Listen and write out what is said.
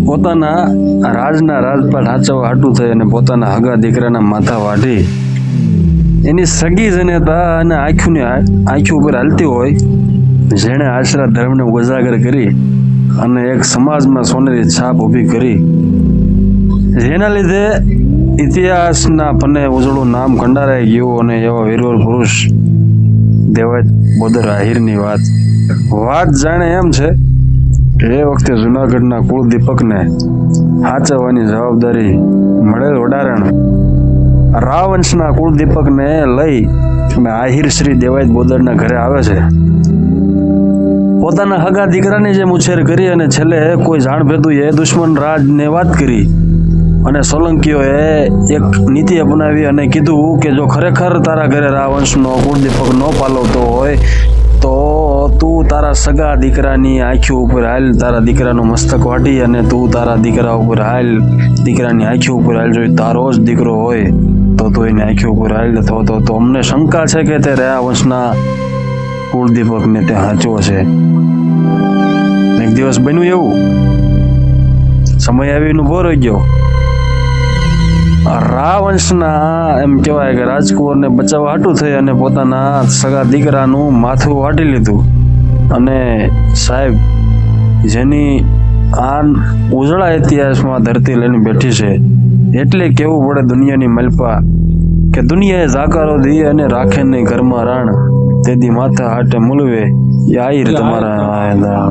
પોતાના રાજના રાજપાટ હાચવવા હાટું થઈ અને પોતાના હગા દીકરાના માથા વાઢી એની સગી જનેતા અને આંખી ઉપર હાલતી હોય, જેણે આશરા ધર્મને ઉજાગર કરી અને એક સમાજમાં સોનેરી છાપ ઊભી કરી, જેના લીધે ઇતિહાસના પન્ને ઉજળું નામ કંડારાઈ ગયું. અને એવા વીરવર પુરુષ દેવાયત બોદર આહિરની વાત જાણે એમ છે. એ વખતે જુનાગઢના કુળદીપકને સાચવવાની જવાબદારી મળેલ વડારણ રાવંશના કુળદીપકને લઈ અને આહિર શ્રી દેવાયત બોદરના ઘરે આવે છે. પોતાના હગા દીકરાની જેમ ઉછેર કરી અને છેલ્લે કોઈ જાણભેદું એ દુશ્મન રાજને વાત કરી અને સોલંકીઓએ એક નીતિ અપનાવી અને કીધું કે જો ખરેખર તારા ઘરે રાવંશનો કુળદીપક ન પાલવતો હોય તો તું તારા સગા દીકરાની આંખી ઉપર હાલ, તારા દીકરાનું મસ્તક વાટી અને તું તારા દીકરા ઉપર હાલ, દીકરાની આંખી ઉપર હાલ. જો તારો જ દીકરો હોય તો તું એની આંખી ઉપર હાલ. તો અમને શંકા છે કે તે રહ્યા વંશના કુળદીપકને તે સાચો છે. એક દિવસ બન્યું એવું, સમય આવીને ઉભો રહી ગયો. રાવંશના એમ કહેવાય કે રાજકુંવરને બચાવવા હાટું થઈ અને પોતાના સગા દીકરાનું માથું વાટી લીધું. અને સાહેબ, જેની આ ઉજળા ઇતિહાસમાં ધરતી લઈને બેઠી છે, એટલે કેવું પડે દુનિયાની મલપા કે દુનિયાએ જાકારો દી અને રાખે નહીં ઘરમાં રાણ, તેથી માથા હાટે મૂલવે એ આહિર તમારા.